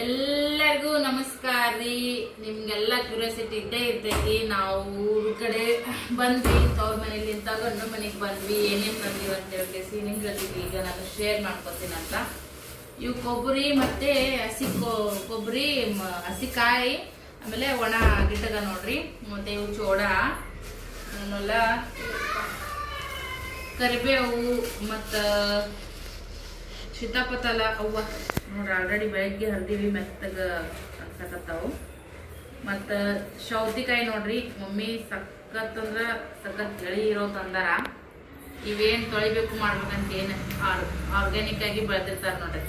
ಎಲ್ಲರಿಗೂ ನಮಸ್ಕಾರ ರೀ. ನಿಮ್ಗೆಲ್ಲ ಕ್ಯೂರಿಯಾಸಿಟಿ ಇದ್ದೇ ಇರ್ತೈತಿ. ನಾವು ಊರ ಕಡೆ ಬಂದ್ವಿ, ತವ್ರ ಮನೇಲಿಂದ ಗಂಡು ಮನೆಗೆ ಬಂದ್ವಿ, ಏನೇನ್ ಬಂದಿವಿ ಅಂತ ಹೇಳಿ ನಿಮ್ ಜೊತೆಗೆ ಈಗ ನಾನು ಶೇರ್ ಮಾಡ್ಕೊತೀನಿ ಅಂತ. ಇವು ಕೊಬ್ಬರಿ ಮತ್ತೆ ಹಸಿ ಕೊಬ್ಬರಿ, ಹಸಿಕಾಯಿ, ಆಮೇಲೆ ಒಣ ಗಿಡಗ ನೋಡ್ರಿ, ಮತ್ತೆ ಇವು ಚೋಡ, ಆಮೇಲೆ ಕರಿಬೇವು ಮತ್ತ ಸೀತಾಪತಲ ಅವ್ವ ನೋಡ್ರಿ ಆಲ್ರೆಡಿ ಬೆಳಗ್ಗೆ ಹರಿದೀವಿ, ಮೆತ್ತಗ ಅನ್ಸಕತ್ತಾವು. ಮತ್ತು ಸೌತಿಕಾಯಿ ನೋಡ್ರಿ, ಮಮ್ಮಿ ಸಖತ್ ಅಂದ್ರ ಸಖತ್ ಎಳಿ ಇರೋ ತಂದಾರ. ಇವೇನು ತೊಳಿಬೇಕು ಮಾಡ್ಬೇಕಂತ ಏನು ಆರ್ಗ್ಯಾನಿಕ್ ಆಗಿ ಬೆಳೆದಿರ್ತಾರ ನೋಡ್ರಿ,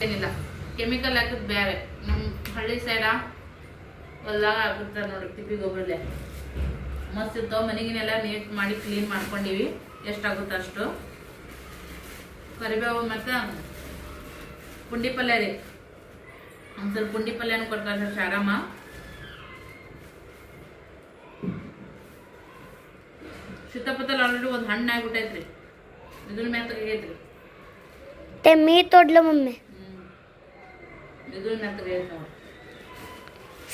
ಏನಿಲ್ಲ ಕೆಮಿಕಲ್ ಹಾಕಿದ್ ಬೇರೆ. ನಮ್ಮ ಹಳ್ಳಿ ಸೈಡ ಹೊಲ್ದಾಗ ಹಾಕಿರ್ತಾರೆ ನೋಡ್ರಿ, ತಿಪ್ಪಿ ಗೊಬ್ಬರಲ್ಲೇ ಮಸ್ತ್ ಇರ್ತಾವ. ಮನೆಗಿನೆಲ್ಲ ನೀಟ್ ಮಾಡಿ ಕ್ಲೀನ್ ಮಾಡ್ಕೊಂಡಿವಿ, ಎಷ್ಟಾಗುತ್ತೆ ಅಷ್ಟು. ಕರಿಬೇವು ಮತ್ತು ಪುಂಡಿ ಪಲ್ಯ ರೀ, ಒಂದು ಸ್ವಲ್ಪ ಪುಂಡಿ ಪಲ್ಯನೂ ಕೊಡ್ತಾರೆ ಶಾರಮ್ಮ. ಸೀತಾಪತಲ್ ಆಲ್ರೆಡಿ ಒಂದು ಹಣ್ಣು ಆಗ್ಬಿಟ್ಟೈತ್ರಿ, ಇದ್ರ ಮ್ಯಾಗ ತೆಗೈತ್ರಿ. मी तोडलं मम्मी. ಇದ್ರ ಮ್ಯಾಗ ತೆಗೈತ್ ನೋಡಿ,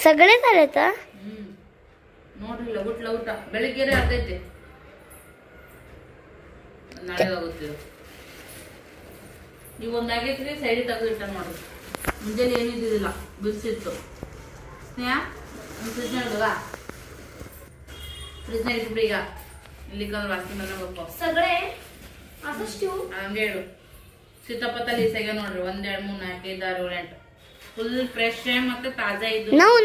सगळे झाले तर ನೋಡ್ರಿ ಲಗುಟ್ ಲಗುಟ ಬೆಳಿಗ್ಗೆ ಆಗ್ತೈತಿ, ನಾಳೆ ಆಗುತ್ತಿಲ್ಲ. ನೀವು ಒಂದು ಆಗೈತ್ರಿ, ಸೈಡ್ ತೆಗೆದಿಟ್ಟ ನೋಡ್ರಿ. ಮುಂಜಾನೆ ಏನು ಇದ್ದಿದ್ದಿಲ್ಲ, ಬಿಸಿತ್ತು. ಸ್ನೇಹ ಫ್ರಿಜ್ನಾಗ ಇಡುವ, ಫ್ರಿಜ್ನಾಗ ಇಟ್ಬಿಡಿ. ಈಗ ಇಲ್ಲಿಕಂದ್ರೆ ವಾಸನೆ ಮನೆ ಬರ್ತಾವ सगळे असं स्ट्यू ಹಂಗೆ ಇಡು. ಸೀತಾಪತಲಿ ಸೆಗೆ ನೋಡ್ರಿ, 1 2 3 4 5 6 7 8 ಫುಲ್ ಫ್ರೆಶ್ ಮತ್ತೆ ತಾಜಾ ಇದ್ದು. ನಾವು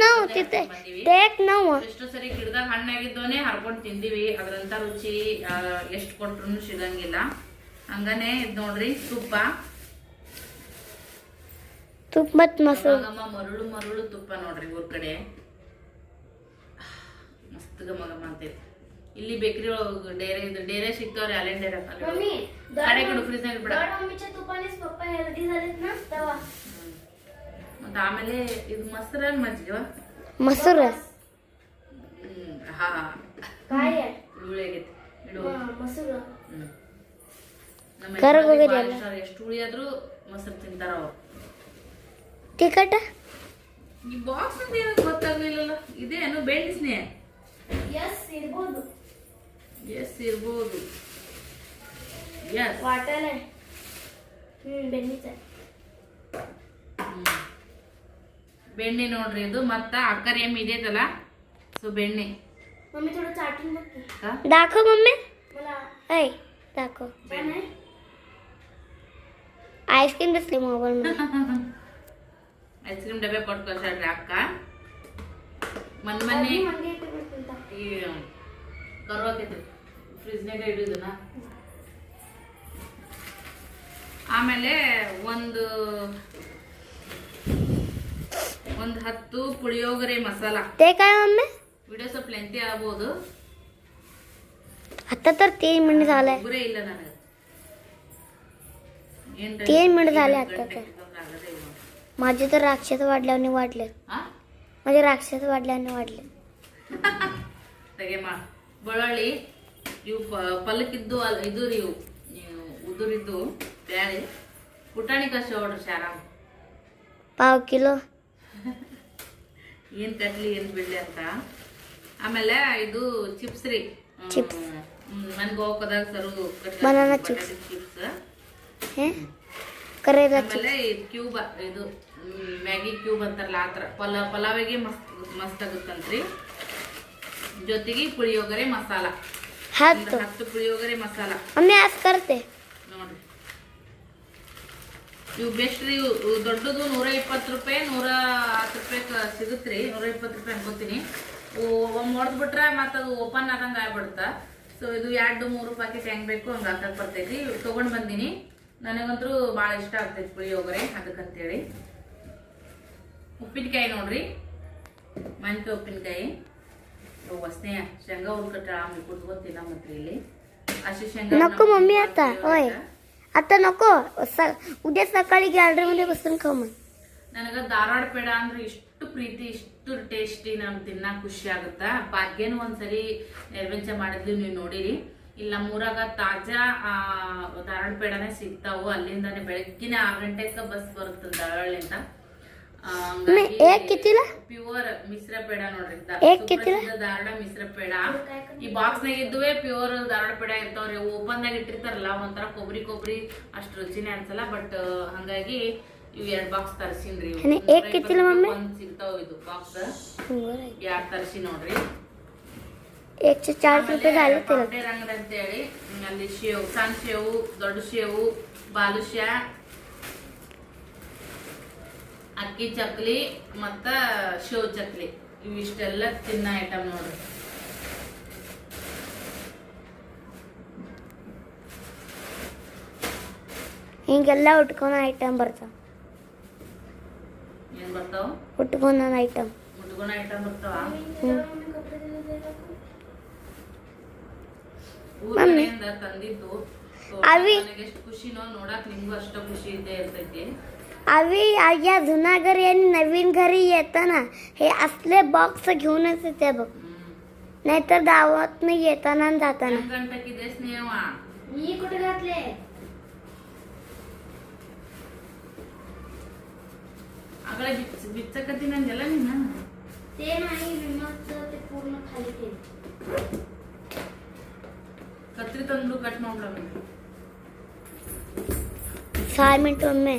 ಟೇಕ್ ನಾವು ಎಷ್ಟು ಸರಿ ಗಿಡದಾಗ ಹಣ್ಣಾಗಿದ್ದವನೇ ಹರ್ಕೊಂಡು ತಿಂದಿವಿ, ಅದ್ರಂತ ರುಚಿ ಎಷ್ಟು ಕೊಟ್ರು ಸಿಗಂಗಿಲ್ಲ. ಹಂಗಾನೆ ಇದ್ ನೋಡ್ರಿ, ತುಪ್ಪ ಮತ್ ಮೊಸರು, ಮರುಳು ಮರುಳು ತುಪ್ಪ ನೋಡ್ರಿ. ಊರ್ ಕಡೆ ಮಸ್ತ್ ಗಮ ಗಮ ಅಂತೈತಿ. ಇಲ್ಲಿ ಬೇಕರಿ ಒಳಗ ಡೇರೆ ಸಿಗ್ತಾವ್ರಿ, ಅಲೆನ್ ಡೇರೆ ಕಡೆ ಕಡೆ ಫ್ರೀಜ್ನಾಗ ಇಟ್ಬಿಡ. ಮತ್ತೆ ಆಮೇಲೆ ಇದು ಮೊಸರ ಮಜ್ಜಿಗೆ ಮೊಸರು ಹಾ ಹುಳಿ ಆಗೈತಿ ಇಡು. ಎಷ್ಟು ಹುಳಿ ಆದ್ರೂ ಮೊಸರು ತಿಂತಾರ ಅವ್ರು. ಟಿಕಟ ಈ ಬಾಕ್ಸ್ ಅಂತ ಏನೋ ಗೊತ್ತಾಗ್ಲಿಲ್ಲಲ್ಲ, ಇದೇನು ಬೆಳ್ಳಿ ಸ್ನೇಹ? ಎಸ್ ಇರ್ಬೋದು, ಇರ್ಬೋದು. ವಾಟರ್ ಬೆಣ್ಣೆ ನೋಡ್ರಿ ಇದು. ಮತ್ತ ಅಕ್ಕರೇಮ್ ಇದೈತಲ್ಲ, ಸೊ ಬೆಣ್ಣೆ. मम्मी थोडं चाटून बघ की. दाखव मम्मी मला. ऐ दाखव. आईस्क्रीम दिसली मोबाईल मध्ये. ಐಸ್ ಕ್ರೀಮ್ ಡಬ್ಬೆ ಕೊಟ್ಟು ಕಳ್ಸಾಡ್ರಿ ಅಕ್ಕ. ಮೊನ್ನೆ ಈ ಕರ್ವಾಕೈತಿ ಫ್ರಿಜ್ನಾಗ ಇಡುದನ್ನ. ಆಮೇಲೆ ಒಂದು 10 ಪುಳಿಯೋಗರೆ ಮಸಾಲ. ते काय मम्मी? ವಿಡಿಯೋ ಸ್ವಲ್ಪ ಲೆಂತಿ ಆಗ್ಬೋದು. आता तर 3 मिनिट झाले. ಗುರೇ ಇಲ್ಲ ನನಗೆ. 3 मिनिट झाले आता तर. माझे तर राक्षस वाढल्याने वाढले. माझे राक्षस वाढल्याने वाढले. ತೆಗೆಮ ಬೆಳ್ಳುಳ್ಳಿ ಇವು ಪಲ್ಲಕ್ಕಿದ್ದು ಇದು ರೀ, ಇವು ಉದುರಿದ್ದು ಬ್ಯಾಳೆ. ಪುಟಾಣಿ ಕಷ್ಟ ಹೊಡ್ರಿ ಶಾರಾಮ್, पाव किलो. ಏನ್ ಕಟ್ಲಿ ಏನ್ ಬಿಡ್ಲಿ ಅಂತ. ಆಮೇಲೆ ಇದು ಚಿಪ್ಸ್ ರೀ, ಚಿಪ್ಸ್ ಮನ್ಗೆ ಹೋಗೋದಾಗ ಸರು ಬನಾನಾ ಚಿಪ್ಸ್. ಕರೇಲಾ ಚಿಪ್ಸ್. ಆಮೇಲೆ ಕ್ಯೂಬ್, ಇದು ಮ್ಯಾಗಿ ಕ್ಯೂಬ್ ಅಂತಾರಲ್ಲ, ಆ ಥರ ಪಲಾವಿಗೆ ಮಸ್ತ್ ಆಗುತ್ತಂತ್ರಿ. ಜೊತೆಗೆ ಪುಳಿಯೋಗರೆ ಮಸಾಲ, 10 ಪುಳಿಯೋಗರೆ ಮಸಾಲ. मम्मी आज करते ನೋಡ್ರಿ, ಇವು ಬೆಸ್ಟ್ ರೀ. ದೊಡ್ಡದು 120 ರೂಪಾಯಿ, 110 ರೂಪಾಯಿ ಸಿಗುತ್ರಿ. 120 ರೂಪಾಯಿ ಅನ್ಕೋತೀನಿ. ಒಮ್ಮೆ ಹೊಡೆದ್ಬಿಟ್ರೆ ಮತ್ತೆ ಅದು ಓಪನ್ ಆದಂಗೆ ಆಗ್ಬಿಡುತ್ತ. ಸೊ ಇದು 2-3 ಪ್ಯಾಕೆಟ್ ಹೆಂಗ್ ಬೇಕು ಹಂಗೆ ಹಾಕಕ್ ಬರ್ತೈತಿ. ತೊಗೊಂಡ್ ಬಂದಿನಿ, ನನಗಂತೂ ಭಾಳ ಇಷ್ಟ ಆಗ್ತೈತಿ ಪುಳಿಯೋಗರೆ, ಅದಕ್ಕಂತೇಳಿ. ಉಪ್ಪಿನಕಾಯಿ ನೋಡ್ರಿ, ಮಾವಿನಕಾಯಿ ಉಪ್ಪಿನಕಾಯಿ. ಸ್ನೇಹ ಶೇಂಗಾ ಹುರ್ಕಟ್ಟ ಆಮೇಲೆ ಕುಟ್ಕೋತೀನ. ಮತ್ತೆ ಇಲ್ಲಿ ಅಷ್ಟು ಶೇಂಗಾ नको मम्मी आता. होय आता नको, उद्या सकाळी गॅलरी मध्ये बसून खाऊ मग. ನನಗ ಧಾರವಾಡ ಪೇಡ ಅಂದ್ರೆ ಇಷ್ಟು ಪ್ರೀತಿ, ಇಷ್ಟು ಟೇಸ್ಟಿ, ನಮ್ಗೆ ತಿನ್ನಕ್ ಖುಷಿ ಆಗುತ್ತಾ. ಭಾಗ್ಯನು ಒಂದ್ಸರಿ ನೈವೇದ್ಯ ಮಾಡಿದ್ವಿ, ನೀವು ನೋಡಿರಿ. ಇಲ್ಲ ನಮ್ಮೂರಾಗ ತಾಜಾ ಧಾರವಾಡ ಪೇಡನೇ ಸಿಗ್ತಾವು. ಅಲ್ಲಿಂದಾನೆ ಬೆಳಗ್ಗಿನ 6 ಗಂಟೆಗೆ ಬಸ್ ಬರುತ್ತೆ ಧಾರವಾಡಲಿಂದ. ಪ್ಯೂರ್ ಮಿಶ್ರ ಪೇಡ ನೋಡ್ರಿ, ಸುಪ್ರಸಿದ್ಧ ಧಾರವಾಡ ಮಿಶ್ರ ಪೇಡ. ಈ ಬಾಕ್ಸ್ ನಾಗ ಇದ್ದುವೆ ಪ್ಯೂರ್ ಧಾರವಾಡ ಪೇಡ ಇರ್ತಾವ್ರಿ. ಓಪನ್ ನಾಗ ಇಟ್ಟಿರ್ತಾರಲ್ಲ ಒಂಥರ ಕೊಬ್ಬರಿ ಅಷ್ಟು ರುಚಿನೇ ಅನ್ಸಲ್ಲ. ಬಟ್ ಹಂಗಾಗಿ ಇವ್ 2 ಬಾಕ್ಸ್ ತರ್ಸಿನ್ರಿ. ಒಂದ್ ಸಿಗ್ತಾವ ಇದು ಬಾಕ್ಸ್ 2 ತರ್ಸಿ ನೋಡ್ರಿ. 140 ರೂಪಾಯಿ ರಂಗದ ಅಂತೇಳಿ ಅಲ್ಲಿ ಶೇವ್, ಸಣ್ಣ ಶೇವು, ದೊಡ್ಡ ಶೇವು, ಬಾಲುಷ್ಯ, ಅಕ್ಕಿ ಚಕ್ಲಿ ಮತ್ತ ಶೇವ್ ಚಕ್ಲಿ ಇವಿಷ್ಟೆಲ್ಲ ತಿನ್ನ ಐಟಮ್ ನೋಡ್ರಿ. ಹಿಂಗೆಲ್ಲ ಉಟ್ಕೊಳೋ ಐಟಮ್ ಬರ್ತಾವ. ಏನ್ ಬರ್ತಾವ? ಉಟ್ಕೊಳೋ ಐಟಮ್ ಬರ್ತಾವ. ತಂದಿದ್ದು ಎಷ್ಟು ಖುಷಿನೋ ನೋಡಕ್, ನಿಮ್ಗೂ ಅಷ್ಟ ಖುಷಿ ಇದ್ದೇ इರ್ತೈತಿ. अवी या जुना घरी आणि नवीन घरी येताना हे असले बॉक्स घेऊनच येते बघ, नाहीतर गावात नाही येताना आणि जाताना. गणपतीदेस नेवा मी कुठे घातले? आगळे बिच्चकती ನಂಗೆಲ್ಲ ನಿನ್ನ ते नाही विमाचं ते पूर्ण खाली केलं. ಕತ್ರಿ ತಂದು ಕಟ್ ಮಾಡ್ಬಿಡ. 6 मिनिट ಒಮ್ಮೆ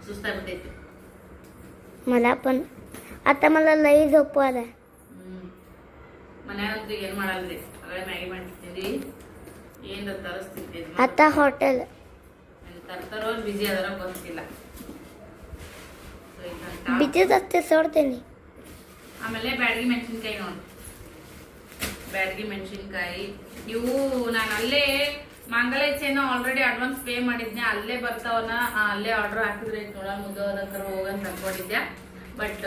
सुस्ताಗ್ಬಿಟ್ಟೈತಿ मला पण. आता मला लई झोप आला. ಮನ್ಯಾಗ ಏನ್ ಮಾಡಲ್ರಿ, ಅಗಳೆ ಮ್ಯಾಗಿ ಮಾಡ್ತಿದ್ವಿ, ಏನ್ ತರಿಸ್ತಿದ್ದೆ. आता हॉटेल ತರ್ತಾರೋ ಬಿಜಿ ಅದರ ಗೊತ್ತಿಲ್ಲ. ಬಿಜಿದ್ ಅಷ್ಟೇ ಸೋಡ್ತೇನೆ. ಆಮೇಲೆ ಬ್ಯಾಡಗಿ ಮೆಣಸಿನ್ಕಾಯಿ ನೋಡಿ, ಬ್ಯಾಡಗಿ ಮೆಣಸಿನ್ಕಾಯಿ ಇವು ನಾನು ಅಲ್ಲೇ ಮಂಗಲೇಚೇನೋ ಆಲ್ರೆಡಿ ಅಡ್ವಾನ್ಸ್ ಪೇ ಮಾಡಿದ್ನೆ, ಅಲ್ಲೇ ಬರ್ತಾವನ, ಅಲ್ಲೇ ಆರ್ಡರ್ ಹಾಕಿದ್ರೆ ನೋಡ ಮುದ್ದೋದಕ್ಕರ ಹೋಗಂತ ಅನ್ಕೊಂಡಿದ್ದೆ. ಬಟ್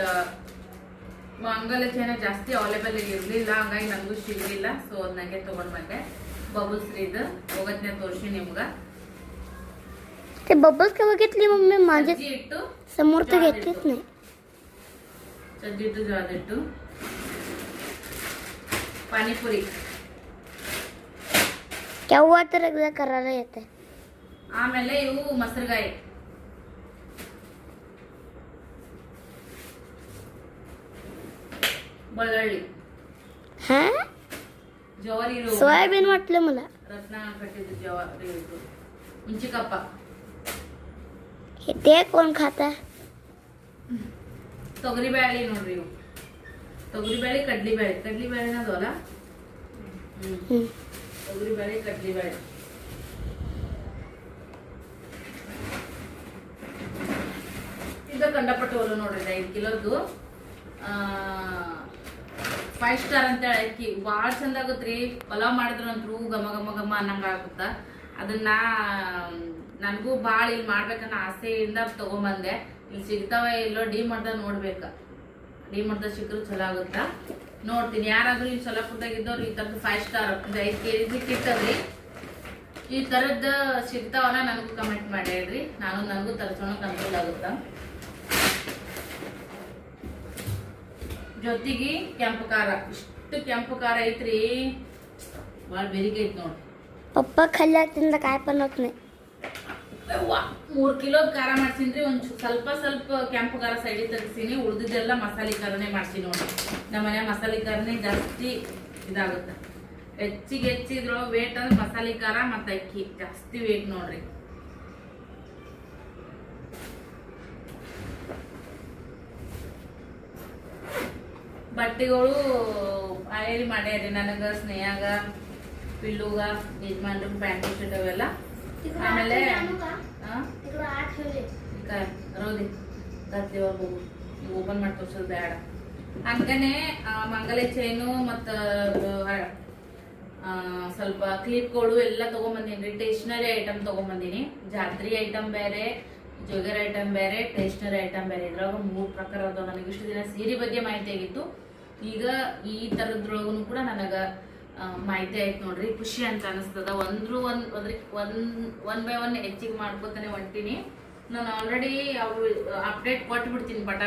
ಮಂಗಲೇಚೇನ ಜಾಸ್ತಿ ಅವೈಲೇಬಲ್ ಇರ್ಲಿಲ್ಲ, ಹಂಗಾಗಿ ನನಗೂ ಸಿಗ್ಲಿಲ್ಲ. ಸೊ ಅದ್ ನಂಗೆ ತಗೊಂಡ್ ಬಂದೆ. ಬಬಲ್ಸ್ ಇದು ಹೋಗತ್ನೆ ತೋರಿಸಿ ನಿಮ್ಗ. ते बबल्स केव्हा घेतली मम्मी? माझे ಇಟ್ಟು समोर तर घेतलीच नाही. ಸಜ್ಜಿ ಇಟ್ಟು ಜೋಳದ ಹಿಟ್ಟು, ಪಾನಿಪುರಿ केव्हा तर एकदा करायला येते. ಆಮೇಲೆ ಇವು ಮೊಸರುಗಾಯಿ, ಬೆಳ್ಳುಳ್ಳಿ, हा ಜವಾರಿ, सोयाबीन वाटलं मला. ರತ್ನ ಕಟ್ಟಿದ್ದು ಜವಾರಿ, ಹುಂಚಿಕಪ್ಪ. हे ते कोण खाता? ತೊಗರಿಬೇಳೆ ನೋಡ್ರಿ ಇವು, ತೊಗರಿಬೇಳೆ ಕಡ್ಲಿಬೇಳೆನ ಅದವಲ್ಲ, ತೊಗರಿಬೇಳೆ ಕಡ್ಲಿಬೇಳೆ. ಇದು ಕಂಡಪಟ್ಟು ಒಲು ನೋಡ್ರಿ, 5 ಕಿಲೋದ್ದು 5 ಸ್ಟಾರ್ ಅಂತೇಳಿ ಅಕ್ಕಿ ಭಾಳ ಚಂದ ಆಗುತ್ರಿ. ಪಲಾವ್ ಮಾಡಿದ್ರಂತ್ರು ಘಮ ಘಮ ಘಮ ಅನ್ನಂಗ ಆಗುತ್ತ. ಅದನ್ನ ನನಗೂ ಭಾಳ ಇಲ್ಲಿ ಮಾಡ್ಬೇಕನ್ನೋ ಆಸೆಯಿಂದ ತಗೊಂಬಂದೆ. ಇಲ್ಲಿ ಸಿಗ್ತಾವ ಇಲ್ಲೋ ಡಿ ಮಾಡ್ದಾಗ ನೋಡ್ಬೇಕ, ಡಿ ಮಾಡ್ದಾಗ ಸಿಕ್ಕರು ಚಲೋ ಆಗುತ್ತಾ ನೋಡ್ತೀನಿ. ಯಾರಾದ್ರೂ ಇಲ್ಲಿ ಸೊಲ್ಲಾಪುರದಾಗಿದ್ದವ್ರು ಈ ತರದ್ದು 5 ಸ್ಟಾರ್ 5 kg ಕಿಟ್ಟದ್ರಿ, ಈ ತರದ್ದು ಸಿಗ್ತಾವಲ್ಲ ನನಗೂ ಕಮೆಂಟ್ ಮಾಡಿ ಹೇಳ್ರಿ, ನನಗೂ ತರ್ಸೋಣಕ್ ಅನುಕೂಲ ಆಗುತ್ತ. ಜೊತೆಗೆ ಕೆಂಪು ಖಾರ, ಇಷ್ಟು ಕೆಂಪು ಖಾರ ಐತ್ರಿ, ಭಾಳ ಬೆರಿಕೆ ಐತಿ ನೋಡ್ರಿ. पप्पा खाल्ल्याದಿಂದ काय पण होत नाही. 3 ಕಿಲೋ ಖಾರ ಮಾಡ್ಸಿನ್ರಿ. ಒಂದ್ ಸ್ವಲ್ಪ ಕೆಂಪು ಖಾರ ಸೈಡಿಗೆ ತೆಗಿಸಿನಿ, ಉಳಿದಿದ್ದೆಲ್ಲ ಮಸಾಲೆ ಖಾರನೇ ಮಾಡ್ಸಿ ನೋಡ್ರಿ. ನಮ್ಮ ಮನೆ ಮಸಾಲೆ ಖಾರನೇ ಜಾಸ್ತಿ ಇದಾಗುತ್ತೆ. ಹೆಚ್ಚಿದ್ರೊಳಗೆ ವೇಟ್ ಅಂದ್ರೆ ಮಸಾಲೆ ಖಾರ ಮತ್ತೆ ಅಕ್ಕಿ ಜಾಸ್ತಿ ವೇಟ್ ನೋಡ್ರಿ. ಬಟ್ಟೆಗಳು ಆಯರಿ ಮಾಡ್ಯಾರಿ ನನಗ, ಸ್ನೇಹಾಗ, ಪಿಲ್ಲುಗ, ಯಜಮಾನ್ರು ಪ್ಯಾಂಟ್ ಶರ್ಟ್ ಅವೆಲ್ಲ. ಆಮೇಲೆ ರೋದಿ ಗದ್ದೆವಾಗ ಓಪನ್ ಮಾಡಿ ತೋರ್ಸೋದು ಬೇಡ. ಹಂಗನೆ ಮಂಗಲೆ ಚೈನು ಮತ್ತ ಸ್ವಲ್ಪ ಕ್ಲಿಪ್ಗಳು ಎಲ್ಲ ತಗೊಂಬಂದಿನಿ. Stationery item ತಗೊಂಬಂದಿನಿ. ಜಾತ್ರಿ ಐಟಮ್ ಬೇರೆ, ಜ್ಯುವೆಲರಿ ಐಟಮ್ ಬೇರೆ, ಸ್ಟೇಷನರಿ ಐಟಮ್ ಬೇರೆ. ಇದ್ರೊಳಗ 3 ಪ್ರಕಾರ ಅದಾವ. ನನಗೆ ಇಷ್ಟು ದಿನ ಸೀರೆ ಬಗ್ಗೆ ಮಾಹಿತಿ ಆಗಿತ್ತು, ಈಗ ಈ ತರದ್ರೊಳಗೂ ಕೂಡ ನನಗ ಮಾಹಿತಿ ಆಯ್ತು ನೋಡ್ರಿ. ಖುಷಿ ಅಂತ ಅನಿಸ್ತದ. ಒನ್ ಬೈ ಒನ್ ಹೆಚ್ಚಿಗೆ ಮಾಡ್ಕೋತಾನೆ ಹೊಂಟೀನಿ. ನಾನು ಆಲ್ರೆಡಿ ಅವು ಅಪ್ಡೇಟ್ ಕೊಟ್ಬಿಡ್ತೀನಿ ಪಟ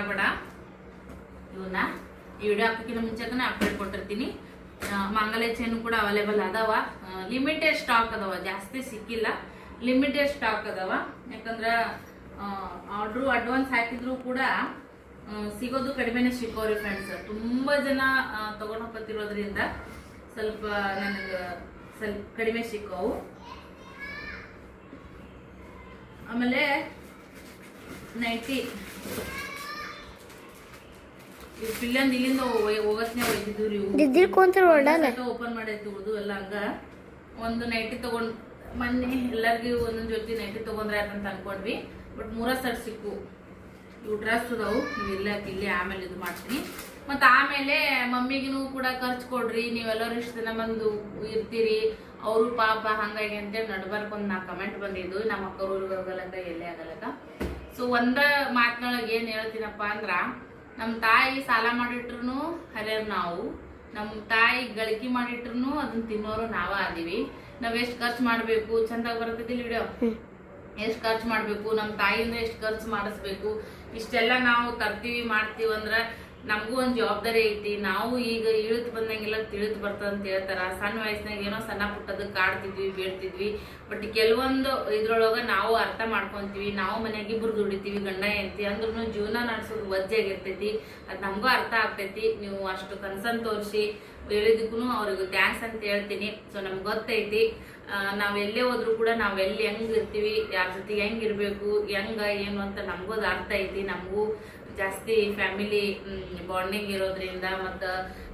ಇವನ್ನ. ಈ ವಿಡಿಯೋ ಹಾಕೋಕ್ಕಿಂತ ಮುಂಚೆನೇ ಅಪ್ಡೇಟ್ ಕೊಟ್ಟಿರ್ತೀನಿ. ಮಾಂಗಲ್ಯ ಚೈನು ಕೂಡ ಅವೈಲೇಬಲ್ ಅದಾವ. ಲಿಮಿಟೆಡ್ ಸ್ಟಾಕ್ ಅದಾವ, ಜಾಸ್ತಿ ಸಿಕ್ಕಿಲ್ಲ, ಲಿಮಿಟೆಡ್ ಸ್ಟಾಕ್ ಅದಾವ. ಯಾಕಂದ್ರ ಆರ್ಡ್ರು ಅಡ್ವಾನ್ಸ್ ಹಾಕಿದ್ರು ಕೂಡ ಸಿಗೋದು ಕಡಿಮೆನೆ ಸಿಕ್ಕೋರಿ ಫ್ರೆಂಡ್ಸ್. ತುಂಬಾ ಜನ ತಗೊಂಡ್ ಹೋಗ್ತಿರೋದ್ರಿಂದ ಸ್ವಲ್ಪ ನನಗೆ ಸ್ವಲ್ಪ ಕಡಿಮೆ ಸಿಕ್ಕವು. ಆಮೇಲೆ ನೈಟಿ ಪಿಲ್ಲಂದ್ ಇಲ್ಲಿಂದ ಹೋಗತ್ನೇ ಒಯ್ದಿದ್ವಿ, ಓಪನ್ ಮಾಡೈತಿ ಉಳ್ದು ಎಲ್ಲ. ಹಂಗ ಒಂದು ನೈಟಿ ತಗೊಂಡ್ ಮೊನ್ನೆ ಎಲ್ಲರಿಗೂ ಒಂದೊಂದ್ ಜೊತೆ ನೈಟಿ ತಗೊಂಡ್ರೆ ಅಂತ ಅನ್ಕೊಂಡ್ವಿ. ಬಟ್ 3 ಸೆಟ್ ಸಿಕ್ಕು. ಇವು ಡ್ರೆಸ್ ಅದಾವು, ಇಲ್ಲಿ ಆಮೇಲೆ ಇದು ಮಾಡ್ತೀನಿ. ಮತ್ತ ಆಮೇಲೆ ಮಮ್ಮಿಗೂ ಕೂಡ ಖರ್ಚು ಕೊಡ್ರಿ, ನೀವೆಲ್ಲರೂ ಇಷ್ಟ ದಿನ ಬಂದು ಇರ್ತೀರಿ, ಅವರು ಪಾಪ ಹಂಗಾಗಿ ಅಂತೇಳಿ ನಡ್ಬರ್ಕ್ ಒಂದ್ 4 ಕಮೆಂಟ್ ಬಂದಿದ್ದು. ನಮ್ಮ ಅಕ್ಕ ಊರಿಗೆ ಹೋಗಲಕ್ಕ ಎಲ್ಲೇ ಆಗಲಕ್ಕ. ಸೊ ಒಂದ ಮಾತಿನೊಳಗೆ ಏನ್ ಹೇಳ್ತೀನಪ್ಪ ಅಂದ್ರ, ನಮ್ ತಾಯಿ ಸಾಲ ಮಾಡಿಟ್ರು ಹರಿಯರ್ ನಾವು, ನಮ್ ತಾಯಿ ಗಳಿಕೆ ಮಾಡಿಟ್ರು ಅದನ್ನ ತಿನ್ನೋರು ನಾವ ಅದೀವಿ. ನಾವ್ ಎಷ್ಟ್ ಖರ್ಚು ಮಾಡ್ಬೇಕು, ಚಂದಾಗ ಬರ್ತೈತಿ ವಿಡಿಯೋ, ಎಷ್ಟ್ ಖರ್ಚು ಮಾಡ್ಬೇಕು, ನಮ್ ತಾಯಿಯಿಂದ ಎಷ್ಟ್ ಖರ್ಚು ಮಾಡಿಸ್ಬೇಕು, ಇಷ್ಟೆಲ್ಲ ನಾವು ತರ್ತೀವಿ ಮಾಡ್ತೀವಿ ಅಂದ್ರ ನಮಗೂ ಒಂದ್ ಜವಾಬ್ದಾರಿ ಐತಿ. ನಾವು ಈಗ ಇಳಿತ್ ಬಂದಂಗೆಲ್ಲ ತಿಳಿದ್ ಬರ್ತದ ಅಂತ ಹೇಳ್ತಾರ. ಸಣ್ಣ ವಯಸ್ಸಿನಾಗ ಏನೋ ಸಣ್ಣ ಪುಟ್ಟದ ಕಾಡ್ತಿದ್ವಿ, ಬೇಡ್ತಿದ್ವಿ. ಬಟ್ ಕೆಲವೊಂದು ಇದ್ರೊಳಗ ನಾವು ಅರ್ಥ ಮಾಡ್ಕೊಂತೀವಿ. ನಾವು ಮನ್ಯಾಗ ಇಬ್ರು ದುಡಿತೀವಿ, ಗಂಡ ಹೆಂಡತಿ, ಅಂದ್ರೂ ಜೀವನ ನಡೆಸೋದು ವಜ್ಜಾಗಿರ್ತೈತಿ. ಅದ್ ನಮಗೂ ಅರ್ಥ ಆಗ್ತೈತಿ. ನೀವು ಅಷ್ಟು ಕನ್ಸನ್ ತೋರಿಸಿ ಹೇಳಿದಕ್ಕೂ ಅವ್ರಿಗೆ ಥ್ಯಾಂಕ್ಸ್ ಅಂತ ಹೇಳ್ತೀನಿ. ಸೊ ನಮ್ಗೆ ಗೊತ್ತೈತಿ ನಾವ್ ಎಲ್ಲೇ ಹೋದ್ರು ಕೂಡ ನಾವ್ ಎಲ್ಲಿ ಹೆಂಗ್ ಇರ್ತೀವಿ, ಯಾರ ಜೊತೆಗೆ ಹೆಂಗ್ ಇರ್ಬೇಕು, ಹೆಂಗ ಏನು ಅಂತ ನಮಗೂ ಅದು ಅರ್ಥ ಐತಿ. ನಮಗೂ ಜಾಸ್ತಿ ಫ್ಯಾಮಿಲಿ ಬಾಂಡಿಂಗ್ ಇರೋದ್ರಿಂದ, ಮತ್ತ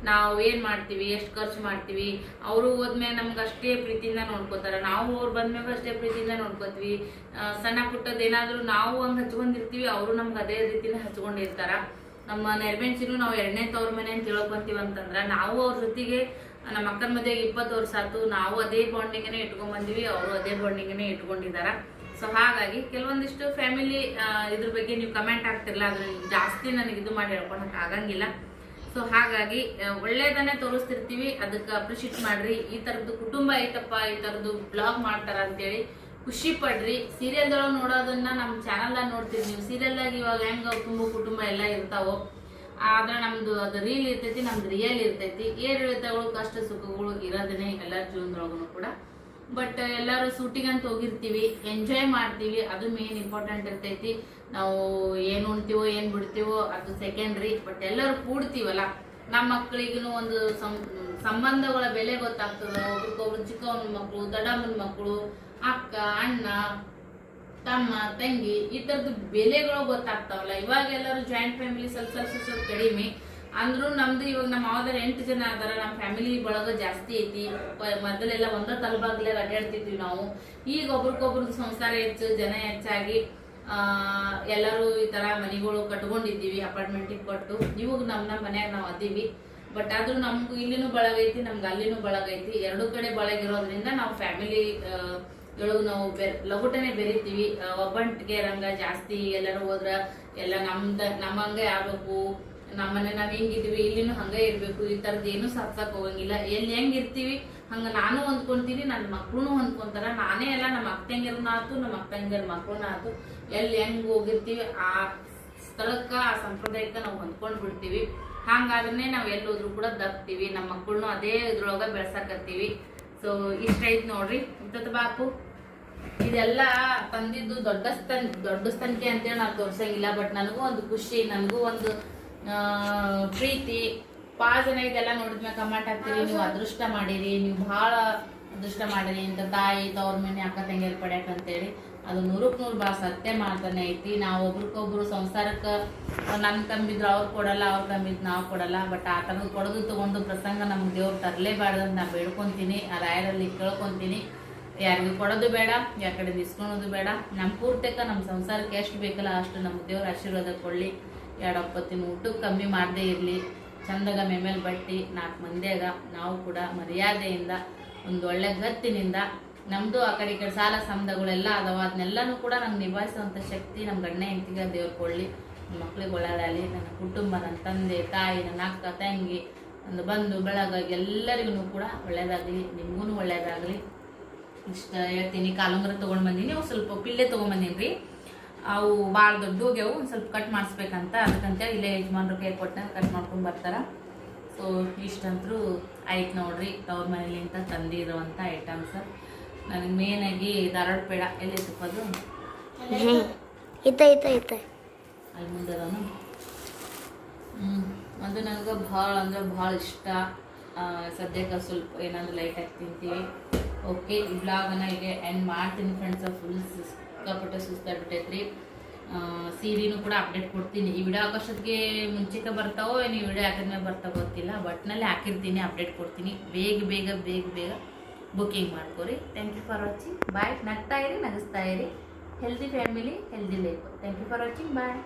ನಾವು ಏನ್ ಮಾಡ್ತೀವಿ, ಎಷ್ಟು ಖರ್ಚು ಮಾಡ್ತೀವಿ, ಅವರು ಹೋದ್ಮೇಲೆ ನಮ್ಗೆ ಅಷ್ಟೇ ಪ್ರೀತಿಯಿಂದ ನೋಡ್ಕೋತಾರ, ನಾವು ಅವ್ರು ಬಂದ್ಮ್ಯಾಗ ಅಷ್ಟೇ ಪ್ರೀತಿಯಿಂದ ನೋಡ್ಕೋತೀವಿ. ಸಣ್ಣ ಪುಟ್ಟದ ಏನಾದ್ರು ನಾವು ಹಂಗ ಹಚ್ಕೊಂಡಿರ್ತೀವಿ, ಅವರು ನಮ್ಗೆ ಅದೇ ರೀತಿನ ಹಚ್ಕೊಂಡಿರ್ತಾರ. ನಮ್ಮ ನೆರಬೇನ್ಸಿನೂ ನಾವು 2ನೇ ತವ್ರ ಮನೆ ಅಂತ ಹೇಳಕ್ ಬಂತೀವಿ ಅಂತಂದ್ರ, ನಾವು ಅವ್ರ ಜೊತೆಗೆ ನಮ್ಮ ಅಕ್ಕನ ಮದುವೆಗೆ 20 ವರ್ಷ ಆಯ್ತು, ನಾವು ಅದೇ ಬಾಂಡಿಂಗನೇ ಇಟ್ಕೊಂಡ್ ಬಂದಿವಿ, ಅವರು ಅದೇ ಬಾಂಡಿಂಗನೇ ಇಟ್ಕೊಂಡಿದಾರ. ಸೊ ಹಾಗಾಗಿ ಕೆಲವೊಂದಿಷ್ಟು ಫ್ಯಾಮಿಲಿ ಇದ್ರ ಬಗ್ಗೆ ನೀವು ಕಮೆಂಟ್ ಆಗ್ತಿರಲ್ಲ, ಅದ್ರ ಜಾಸ್ತಿ ನನಗೆ ಇದು ಮಾಡಿ ಹೇಳ್ಕೊಳಕ್ ಆಗಂಗಿಲ್ಲ. ಸೊ ಹಾಗಾಗಿ ಒಳ್ಳೇದನ್ನೇ ತೋರಿಸ್ತಿರ್ತೀವಿ, ಅದಕ್ಕೆ ಅಪ್ರಿಶಿಯೇಟ್ ಮಾಡ್ರಿ. ಈ ತರದ್ದು ಕುಟುಂಬ ಐತಪ್ಪ, ಈ ತರದ್ದು ಬ್ಲಾಗ್ ಮಾಡ್ತಾರ ಅಂತೇಳಿ ಖುಷಿ ಪಡ್ರಿ. ಸೀರಿಯಲ್ದೊಳಗೆ ನೋಡೋದನ್ನ ನಮ್ಮ ಚಾನಲ್ದಾಗ ನೋಡ್ತೀವಿ ನೀವು. ಸೀರಿಯಲ್ದಾಗ ಇವಾಗ ಹೆಂಗ ಕುಟುಂಬ ಎಲ್ಲ ಇರ್ತಾವೋ, ಆದ್ರೆ ನಮ್ದು ಅದು ರೀಲ್ ಇರ್ತೈತಿ, ನಮ್ದು ರಿಯಲ್ ಇರ್ತೈತಿ. ಏರಿಳಿತಗಳು ಕಷ್ಟ ಸುಖಗಳು ಇರೋದನ್ನೇ ಎಲ್ಲರ ಜೀವನದೊಳಗೂ ಕೂಡ. ಬಟ್ ಎಲ್ಲರೂ ಶೂಟಿಂಗ್ ಅಂತ ಹೋಗಿರ್ತೀವಿ, ಎಂಜಾಯ್ ಮಾಡ್ತೀವಿ, ಅದು ಮೇನ್ ಇಂಪಾರ್ಟೆಂಟ್ ಇರ್ತೈತಿ. ನಾವು ಏನ್ ಉಣ್ತೀವೋ ಏನ್ ಬಿಡ್ತೀವೋ ಅದು ಸೆಕೆಂಡ್ರಿ. ಬಟ್ ಎಲ್ಲರೂ ಕೂಡ್ತೀವಲ್ಲ, ನಮ್ಮ ಮಕ್ಕಳಿಗೂ ಒಂದು ಸಂಬಂಧಗಳ ಬೆಲೆ ಗೊತ್ತಾಗ್ತದ. ಒಬ್ರಿಗೊಬ್ರು ಚಿಕ್ಕವನ ಮಕ್ಕಳು, ದೊಡ್ಡಮ್ಮನ ಮಕ್ಕಳು, ಅಕ್ಕ, ಅಣ್ಣ, ತಮ್ಮ, ತಂಗಿ, ಈ ತರದ್ದು ಬೆಲೆಗಳು ಗೊತ್ತಾಗ್ತಾವಲ್ಲ. ಇವಾಗ ಎಲ್ಲರೂ ಜಾಯಿಂಟ್ ಫ್ಯಾಮಿಲಿ ಸ್ವಲ್ಪ ಕಡಿಮೆ ಅಂದ್ರೂ ನಮ್ದು ಇವಾಗ ನಮ್ಮ ಮಾವದರ 8 ಜನ ಅದಾರ. ನಮ್ಮ ಫ್ಯಾಮಿಲಿ ಬಳಗ ಜಾಸ್ತಿ ಐತಿ. ಮೊದಲೆಲ್ಲ ಒಂದ ತಲಬಾಗ್ಲಾಗ ಅಡ್ಡಾಡ್ತಿದ್ವಿ ನಾವು. ಈಗ ಒಬ್ರಿಗೊಬ್ರದ್ದು ಸಂಸಾರ ಹೆಚ್ಚು, ಜನ ಹೆಚ್ಚಾಗಿ ಎಲ್ಲರೂ ಈ ತರ ಮನೆಗಳು ಕಟ್ಕೊಂಡಿದ್ದೀವಿ, ಅಪಾರ್ಟ್ಮೆಂಟಿಗೆ ಕೊಟ್ಟು. ಇವಾಗ ನಮ್ಮ ಮನ್ಯಾಗ ನಾವು ಅದೀವಿ. ಬಟ್ ಆದ್ರೂ ನಮ್ಗೂ ಇಲ್ಲಿನೂ ಬಳಗೈತಿ, ನಮ್ಗೆ ಅಲ್ಲಿನೂ ಬಳಗೈತಿ. 2 ಕಡೆ ಬಳಗಿರೋದ್ರಿಂದ ನಾವು ಫ್ಯಾಮಿಲಿ ಒಳಗೂ ನಾವು ಲಗುಟನೆ ಬೆರಿತೀವಿ. ಒಬ್ಬಂಟಿಗೆ ರಂಗ ಜಾಸ್ತಿ. ಎಲ್ಲರೂ ಹೋದ್ರ ಎಲ್ಲ ನಮ್ಮಂಗೆ ಆಗ್ಬೇಕು, ನಮ್ಮನೆ ನಾವ್ ಹೆಂಗಿದ್ವಿ ಇಲ್ಲಿನೂ ಹಂಗೆ ಇರ್ಬೇಕು, ಈ ತರದ್ ಏನು ಸಾಧಿಸಕ್ ಹೋಗಂಗಿಲ್ಲ. ಎಲ್ಲಿ ಹೆಂಗ್ ಇರ್ತೀವಿ ಹಂಗ ನಾನು ಹೊಂದ್ಕೊಂತೀನಿ, ನನ್ನ ಮಕ್ಳು ಹೊಂದ್ಕೊಂತಾರ. ನಾನೇ ಎಲ್ಲ ನಮ್ಮ ಅಕ್ಕಂಗಿರನ ಆತು, ನಮ್ಮ ಅಕ್ಕಂಗಿರ ಮಕ್ಳನ್ನ ಆತು, ಎಲ್ಲಿ ಹೆಂಗ್ ಹೋಗಿರ್ತೀವಿ ಆ ಸ್ಥಳಕ್ಕ, ಆ ಸಂಪ್ರದಾಯಕ್ಕ ನಾವು ಹೊಂದ್ಕೊಂಡ್ ಬಿಡ್ತೀವಿ. ಹಂಗಾದ್ರೆ ನಾವ್ ಎಲ್ಲಿ ಹೋದ್ರು ಕೂಡ ದಕ್ತೀವಿ. ನಮ್ಮ ಮಕ್ಕಳನ್ನು ಅದೇ ಇದ್ರೊಳಗ ಬೆಳ್ಸಾಕತ್ತೀವಿ. ಸೊ ಇಷ್ಟ ಐತ್ ನೋಡ್ರಿ. ಇಂಥದ್ದು ಬಾಪು ಇದೆಲ್ಲ ತಂದಿದ್ದು ದೊಡ್ಡ ಸಂಖ್ಯೆ ಅಂತೇಳಿ ನಾವು ತೋರ್ಸಂಗಿಲ್ಲ. ಬಟ್ ನನಗೂ ಒಂದು ಖುಷಿ, ನನಗೂ ಒಂದು ಪ್ರೀತಿ. ಭಾಳ ಜನ ಇದೆಲ್ಲ ನೋಡಿದ್ಮೇಲೆ ಕಮೆಂಟ್ ಹಾಕ್ತೀರಿ, ನೀವು ಅದೃಷ್ಟ ಮಾಡಿರಿ, ನೀವು ಬಹಳ ಅದೃಷ್ಟ ಮಾಡಿರಿ ಅಂತ, ತಾಯಿ ತವ್ರ ಮನೆ ಅಕ್ಕ ತಂಗಿಯರ್ ಪಡ್ಯಾಕ ಅಂತೇಳಿ. ಅದು 100ಕ್ಕೆ 100 ಭಾಳ ಸತ್ಯ ಮಾಡ್ತಾನೆ ಐತಿ. ನಾವು ಒಬ್ರಿಗೊಬ್ರು ಸಂಸಾರಕ್ಕೆ ನನ್ ಕಂಬಿದ್ರು ಅವ್ರು ಕೊಡಲ್ಲ, ಅವ್ರ ಕಂಬಿದ್ ನಾವು ಕೊಡಲ್ಲ. ಬಟ್ ಆ ಥರದ್ದು ಕೊಡೋದು ತಗೊಂಡು ಪ್ರಸಂಗ ನಮ್ಗೆ ದೇವ್ರು ತರಲೇಬಾರ್ದು ಅಂತ ನಾ ಬೇಡ್ಕೊಂತೀನಿ, ಆ ರಾಯರಲ್ಲಿ ಕೇಳ್ಕೊಂತೀನಿ. ಯಾರಿಗೂ ಕೊಡೋದು ಬೇಡ, ಯಾರ ಕಡೆ ಇಸ್ಕೊಳೋದು ಬೇಡ. ನಮ್ಮ ಪೂರ್ತಕ ನಮ್ಮ ಸಂಸಾರಕ್ಕೆ ಎಷ್ಟು ಬೇಕಲ್ಲ ಅಷ್ಟು ನಮ್ಮ ದೇವ್ರ ಆಶೀರ್ವಾದ ಕೊಡ್ಲಿ. 2 ಒಪ್ಪತ್ತಿನ ಊಟಕ್ಕೆ ಕಮ್ಮಿ ಮಾಡದೇ ಇರಲಿ. ಚಂದಾಗ ಮೇಮೇಲೆ ಬಟ್ಟಿ 4 ಮಂದಿಯಾಗ ನಾವು ಕೂಡ ಮರ್ಯಾದೆಯಿಂದ ಒಂದು ಒಳ್ಳೆ ಗತ್ತಿನಿಂದ, ನಮ್ದು ಆ ಕಡೆ ಸಾಲ ಸಮದಗಳೆಲ್ಲ ಅದಾವ, ಅದನ್ನೆಲ್ಲನೂ ಕೂಡ ನಂಗೆ ನಿಭಾಯಿಸುವಂಥ ಶಕ್ತಿ ನಮ್ಮ ಗಂಡ ಹೆಂಡತಿಗೆ ದೇವ್ರು ಕೊಡಲಿ. ನನ್ನ ಮಕ್ಳಿಗೆ ಒಳ್ಳೆಯದಾಗಲಿ. ನನ್ನ ಕುಟುಂಬ, ನನ್ನ ತಂದೆ ತಾಯಿ, ನನ್ನ ಅಕ್ಕ ತಂಗಿ, ಒಂದು ಬಂಧು ಬಳಗ ಎಲ್ಲರಿಗೂ ಕೂಡ ಒಳ್ಳೇದಾಗಲಿ. ನಿಮ್ಗೂ ಒಳ್ಳೇದಾಗಲಿ ಇಷ್ಟ ಹೇಳ್ತೀನಿ. ಕಾಲುಂಗ್ರ ತೊಗೊಂಡು ಬಂದೀನಿ, ಅವು ಸ್ವಲ್ಪ ಪಿಲ್ಲೆ ತೊಗೊಂಬಂದೀನಿ. ಅವು ಭಾಳ ದೊಡ್ಡ ಹೋಗ್ಯಾವು, ಒಂದು ಸ್ವಲ್ಪ ಕಟ್ ಮಾಡಿಸ್ಬೇಕಂತ. ಅದಕ್ಕಂತೇಳಿ ಇಲ್ಲೇ ಯಜಮಾನ್ರ ಕೈ ಕೊಟ್ಟ ಕಟ್ ಮಾಡ್ಕೊಂಡು ಬರ್ತಾರ. ಸೊ ಇಷ್ಟಂತರೂ ಆಯ್ತು ನೋಡ್ರಿ ತವ್ರ ಮನೇಲಿಂದ ತಂದಿರುವಂಥ ಐಟಮ್ಸ್. ನನಗೆ ಮೇನಾಗಿ ಧಾರವಾಡ ಪೇಡ ಎಲ್ಲಿ ತುಪ್ಪದು ಐತ ಅಲ್ಲಿ ಮುಂದೆದವನು ಅದು ನನಗೆ ಭಾಳ ಅಂದ್ರೆ ಭಾಳ ಇಷ್ಟ. ಸದ್ಯಕ್ಕೆ ಸ್ವಲ್ಪ ಏನಾದರೂ ಲೈಟಾಗಿ ತಿಂತೀವಿ. ಓಕೆ, ಈ ಬ್ಲಾಗನ್ನು ಈಗ ಎಂಡ್ ಮಾಡ್ತೀನಿ ಫ್ರೆಂಡ್ಸ. ಫುಲ್ ಸಿಕ್ಕಾಪಟ್ಟೆ ಸುಸ್ತಾಗ್ಬಿಟ್ಟೈತ್ರಿ. ಸೀರೆನೂ ಕೂಡ ಅಪ್ಡೇಟ್ ಕೊಡ್ತೀನಿ. ಈ ವಿಡಿಯೋ ಆಗೋಷ್ಟೊತ್ತಿಗೆ ಮುಂಚೆಗೆ ಬರ್ತಾವೋ ಏನು ಈ ವಿಡಿಯೋ ಹಾಕಿದ್ಮೇಲೆ ಬರ್ತಾವೋ ಗೊತ್ತಿಲ್ಲ. ಬಟ್ನಲ್ಲಿ ಹಾಕಿರ್ತೀನಿ, ಅಪ್ಡೇಟ್ ಕೊಡ್ತೀನಿ. ಬೇಗ ಬುಕ್ಕಿಂಗ್ ಮಾಡ್ಕೊರಿ. Thank you for watching. Bye. ನಗ್ತಾ ಇರಿ, ನಗಿಸ್ತಾ ಇರಿ. Healthy family, healthy life. Thank you for watching. Bye.